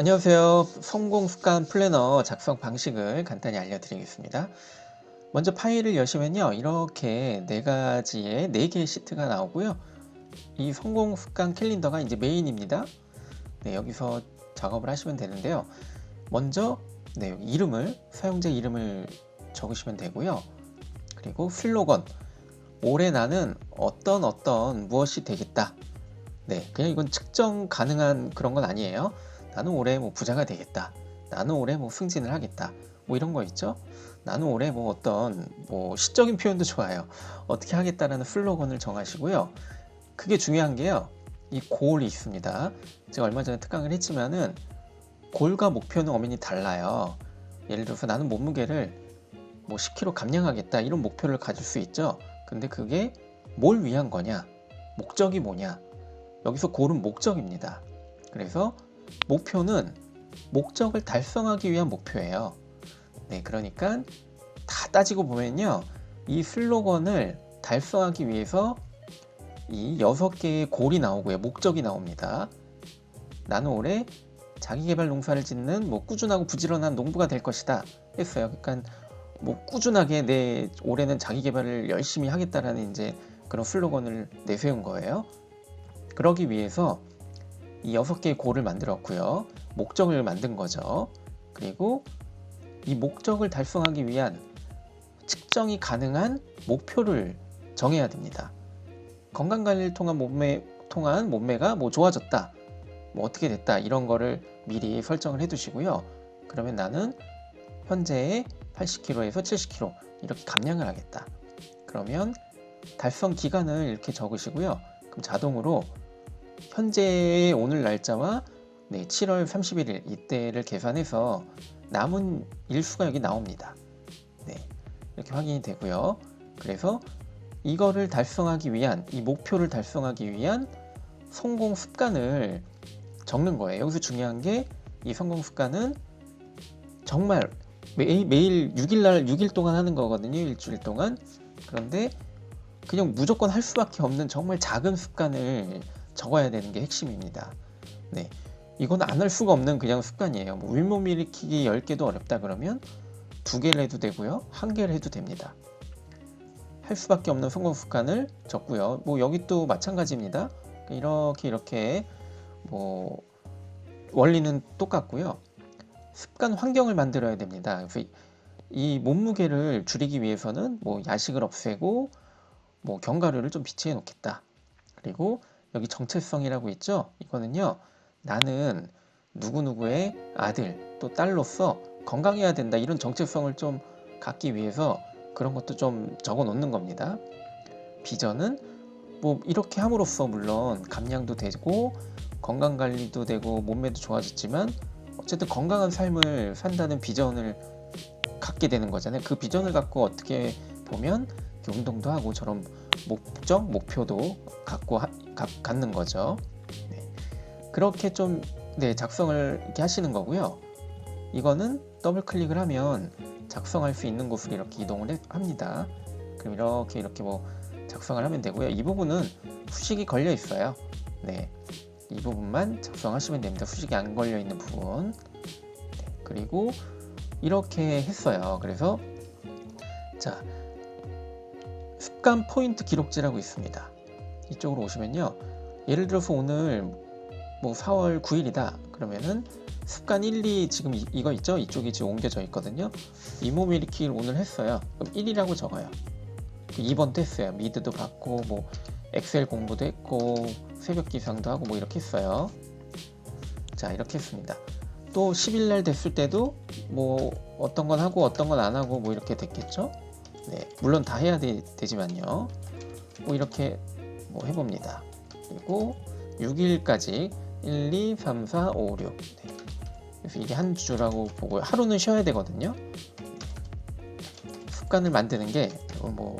안녕하세요. 성공 습관 플래너 작성 방식을 간단히 알려드리겠습니다. 먼저 파일을 여시면요. 이렇게 네 가지의 네 개의 시트가 나오고요. 이 성공 습관 캘린더가 이제 메인입니다. 네, 여기서 작업을 하시면 되는데요. 먼저 여기 이름을, 사용자 이름을 적으시면 되고요. 그리고 슬로건, 올해 나는 어떤 무엇이 되겠다. 네, 그냥 이건 측정 가능한 그런 건 아니에요. 나는 올해 뭐 부자가 되겠다. 나는 올해 뭐 승진을 하겠다. 뭐 이런 거 있죠. 나는 올해 뭐 어떤 뭐 시적인 표현도 좋아요. 어떻게 하겠다라는 슬로건을 정하시고요. 그게 중요한 게요. 이 골이 있습니다. 제가 얼마 전에 특강을 했지만은 골과 목표는 엄연히 달라요. 예를 들어서 나는 몸무게를 뭐 10kg 감량하겠다 이런 목표를 가질 수 있죠. 근데 그게 뭘 위한 거냐? 목적이 뭐냐? 여기서 골은 목적입니다. 그래서 목표는 목적을 달성하기 위한 목표예요. 네, 그러니까 다 따지고 보면요. 이 슬로건을 달성하기 위해서 이 6개의 골이 나오고요. 목적이 나옵니다. 나는 올해 자기계발 농사를 짓는 뭐 꾸준하고 부지런한 농부가 될 것이다 했어요. 그러니까 뭐 꾸준하게 올해는 자기계발을 열심히 하겠다라는 이제 그런 슬로건을 내세운 거예요. 그러기 위해서 이 6개의 골을 만들었고요. 목적을 만든 거죠. 그리고 이 목적을 달성하기 위한 측정이 가능한 목표를 정해야 됩니다. 건강관리를 통한 몸매가 뭐 좋아졌다. 뭐 어떻게 됐다. 이런 거를 미리 설정을 해 두시고요. 그러면 나는 현재 80kg에서 70kg 이렇게 감량을 하겠다. 그러면 달성 기간을 이렇게 적으시고요. 그럼 자동으로 현재의 오늘 날짜와 7월 31일 이때를 계산해서 남은 일수가 여기 나옵니다. 네, 이렇게 확인이 되고요. 그래서 이거를 달성하기 위한, 이 목표를 달성하기 위한 성공 습관을 적는 거예요. 여기서 중요한 게 이 성공 습관은 정말 매일 6일 동안 하는 거거든요. 일주일 동안. 그런데 그냥 무조건 할 수밖에 없는 정말 작은 습관을 적어야 되는 게 핵심입니다. 네, 이건 안 할 수가 없는 그냥 습관이에요. 뭐 윗몸 일으키기 10개도 어렵다 그러면 2개를 해도 되고요. 1개를 해도 됩니다. 할 수밖에 없는 성공 습관을 적고요. 뭐 여기 또 마찬가지입니다. 이렇게 뭐 원리는 똑같고요. 습관 환경을 만들어야 됩니다. 그래서 이 몸무게를 줄이기 위해서는 뭐 야식을 없애고 뭐 견과류를 좀 비치해 놓겠다. 그리고 여기 정체성이라고 있죠. 이거는요. 나는 누구누구의 아들 또 딸로서 건강해야 된다. 이런 정체성을 좀 갖기 위해서 그런 것도 좀 적어 놓는 겁니다. 비전은 뭐 이렇게 함으로써 물론 감량도 되고 건강관리도 되고 몸매도 좋아졌지만 어쨌든 건강한 삶을 산다는 비전을 갖게 되는 거잖아요. 그 비전을 갖고 어떻게 보면 운동도 하고 저런 목표도 갖는 거죠. 네. 그렇게 좀 작성을 이렇게 하시는 거고요. 이거는 더블 클릭을 하면 작성할 수 있는 곳으로 이렇게 이동을 합니다. 그럼 이렇게 뭐 작성을 하면 되고요. 이 부분은 수식이 걸려 있어요. 네, 이 부분만 작성하시면 됩니다. 수식이 안 걸려 있는 부분. 네, 그리고 이렇게 했어요. 그래서 자, 습관 포인트 기록지라고 있습니다. 이쪽으로 오시면요. 예를 들어서 오늘 뭐 4월 9일이다. 그러면은 습관 1, 2 지금 이거 있죠? 이쪽이 지금 옮겨져 있거든요. 잇몸 일으키기를 오늘 했어요. 그럼 1이라고 적어요. 2번도 했어요. 미드도 받고 뭐 엑셀 공부도 했고 새벽 기상도 하고 뭐 이렇게 했어요. 자, 이렇게 했습니다. 또 10일 날 됐을 때도 뭐 어떤 건 하고 어떤 건 안 하고 뭐 이렇게 됐겠죠? 네, 물론 다 해야 되지만요. 뭐 이렇게 뭐 해봅니다. 그리고 6일까지 1, 2, 3, 4, 5, 6. 네. 그래서 이게 한 주라고 보고요. 하루는 쉬어야 되거든요. 습관을 만드는 게 뭐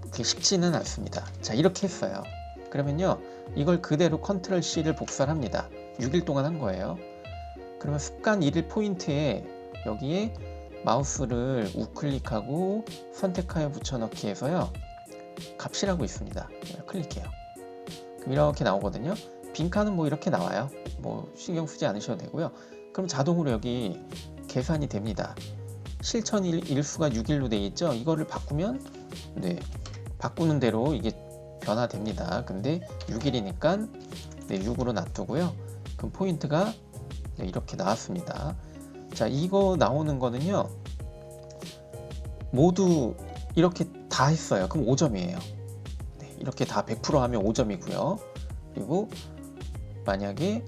그렇게 쉽지는 않습니다. 자, 이렇게 했어요. 그러면요, 이걸 그대로 컨트롤 C를 복사를 합니다. 6일 동안 한 거예요. 그러면 습관 1일 포인트에 여기에 마우스를 우클릭하고 선택하여 붙여넣기 해서요. 값이라고 있습니다. 클릭해요. 그럼 이렇게 나오거든요. 빈칸은 뭐 이렇게 나와요. 뭐 신경 쓰지 않으셔도 되고요. 그럼 자동으로 여기 계산이 됩니다. 실천 일수가 6일로 되어 있죠. 이거를 바꾸면 네, 바꾸는 대로 이게 변화됩니다. 근데 6일이니까 네, 6으로 놔두고요. 그럼 포인트가 네, 이렇게 나왔습니다. 자, 이거 나오는 거는요, 모두 이렇게 다 했어요. 그럼 5점이에요. 네, 이렇게 다 100% 하면 5점이고요. 그리고 만약에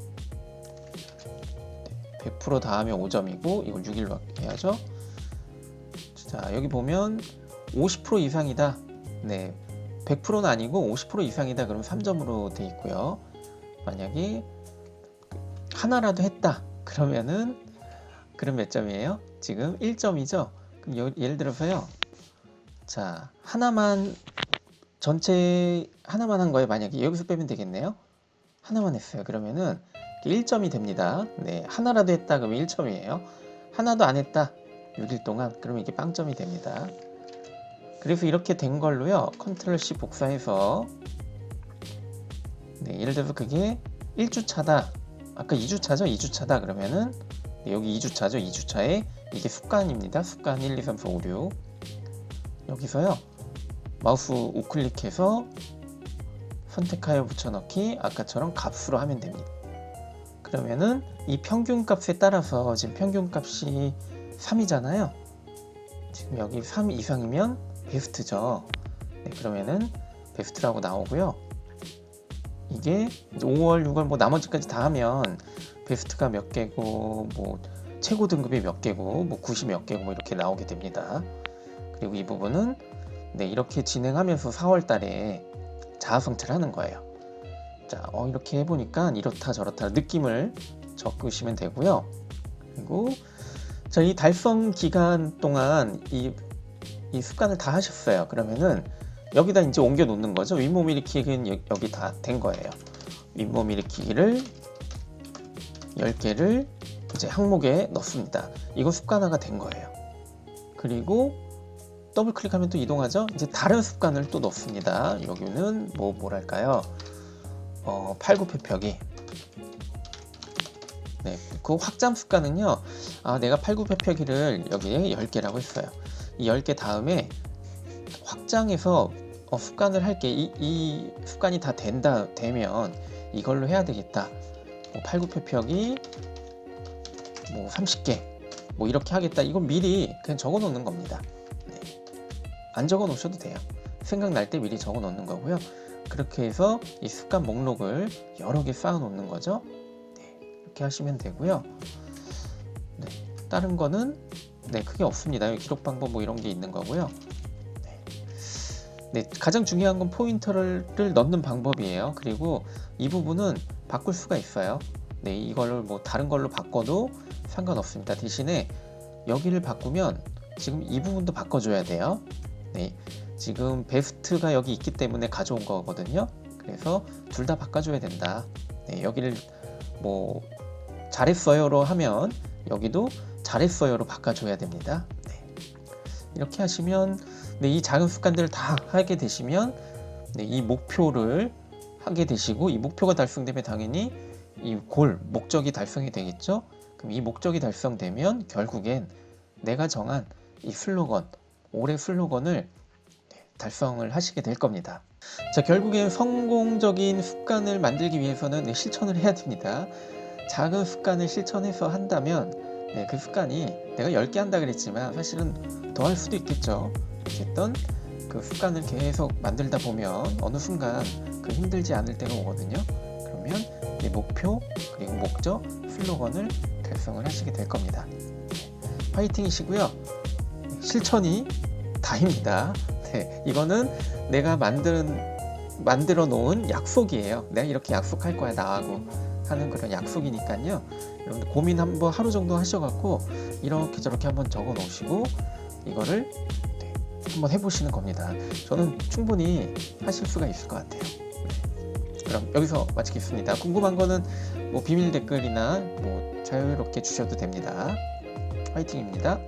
100%다 하면 5점이고 이걸 6일로 해야죠. 자, 여기 보면 50% 이상이다. 네, 100%는 아니고 50% 이상이다. 그럼 3점으로 돼 있고요. 만약에 하나라도 했다. 그러면은 그럼 몇 점이에요? 지금 1점이죠. 그럼 예를 들어서요. 자, 하나만 전체 하나만 한 거예요. 만약에 여기서 빼면 되겠네요. 하나만 했어요. 그러면은 1점이 됩니다. 네, 하나라도 했다 그러면 1점이에요. 하나도 안 했다 6일 동안 그러면 이게 빵점이 됩니다. 그래서 이렇게 된 걸로요, 컨트롤 C 복사해서 네, 예를 들어서 그게 1주차다, 아까 2주차죠? 2주차다 그러면은 네, 여기 2주차죠? 2주차에 이게 습관입니다. 습관 1, 2, 3, 4, 5, 6 여기서요 마우스 우클릭해서 선택하여 붙여넣기, 아까처럼 값으로 하면 됩니다. 그러면은 이 평균값에 따라서 지금 평균값이 3이잖아요. 지금 여기 3 이상이면 베스트죠. 네, 그러면은 베스트라고 나오고요. 이게 5월, 6월 뭐 나머지까지 다 하면 베스트가 몇 개고 뭐 최고 등급이 몇 개고 뭐 90 몇 개고 뭐 이렇게 나오게 됩니다. 그리고 이 부분은 네, 이렇게 진행하면서 4월 달에 자아성찰하는 거예요. 자, 이렇게 해보니까 이렇다 저렇다 느낌을 적으시면 되고요. 그리고 자, 이 달성 기간 동안 이 습관을 다 하셨어요. 그러면은 여기다 이제 옮겨 놓는 거죠. 윗몸 일으키기는 여기 다 된 거예요. 윗몸 일으키기를 10개를 이제 항목에 넣습니다. 이거 습관화가 된 거예요. 그리고 더블 클릭하면 또 이동하죠. 이제 다른 습관을 또 넣습니다. 여기는 뭐랄까요? 팔굽혀펴기. 네, 그 확장 습관은요. 내가 팔굽혀펴기를 여기에 10개라고 했어요. 이 10개 다음에 확장해서 습관을 할게. 이 습관이 다 되면 이걸로 해야 되겠다. 뭐 팔굽혀펴기 뭐 30개 뭐 이렇게 하겠다. 이건 미리 그냥 적어 놓는 겁니다. 네. 안 적어 놓으셔도 돼요. 생각날 때 미리 적어 놓는 거고요. 그렇게 해서 이 습관 목록을 여러 개 쌓아 놓는 거죠. 네, 이렇게 하시면 되고요. 네, 다른 거는 네, 크게 없습니다. 기록 방법 뭐 이런 게 있는 거고요. 네, 가장 중요한 건 포인터를 넣는 방법이에요. 그리고 이 부분은 바꿀 수가 있어요. 네, 이걸 뭐 다른 걸로 바꿔도 상관없습니다. 대신에 여기를 바꾸면 지금 이 부분도 바꿔줘야 돼요. 네, 지금 베스트가 여기 있기 때문에 가져온 거거든요. 그래서 둘 다 바꿔줘야 된다. 네, 여기를 뭐 잘했어요로 하면 여기도 잘했어요로 바꿔줘야 됩니다. 네, 이렇게 하시면 네, 이 작은 습관들을 다 하게 되시면 네, 이 목표를 하게 되시고, 이 목표가 달성되면 당연히 이 목적이 달성이 되겠죠. 그럼 이 목적이 달성되면 결국엔 내가 정한 이 슬로건, 올해 슬로건을 달성을 하시게 될 겁니다. 자, 결국엔 성공적인 습관을 만들기 위해서는 실천을 해야 됩니다. 작은 습관을 실천해서 한다면 그 습관이 내가 10개 한다 그랬지만 사실은 더 할 수도 있겠죠. 어쨌든 그 습관을 계속 만들다 보면 어느 순간 그 힘들지 않을 때가 오거든요. 그러면 내 목표 그리고 목적, 슬로건을 달성을 하시게 될 겁니다. 파이팅이시고요. 실천이 다입니다. 네, 이거는 내가 만들어 놓은 약속이에요. 내가 이렇게 약속할 거야 나하고 하는 그런 약속이니까요. 여러분들 고민 한번 하루 정도 하셔갖고 이렇게 저렇게 한번 적어 놓으시고 이거를 한번 해보시는 겁니다. 저는 충분히 하실 수가 있을 것 같아요. 그럼 여기서 마치겠습니다. 궁금한 거는 뭐 비밀 댓글이나 뭐 자유롭게 주셔도 됩니다. 화이팅입니다.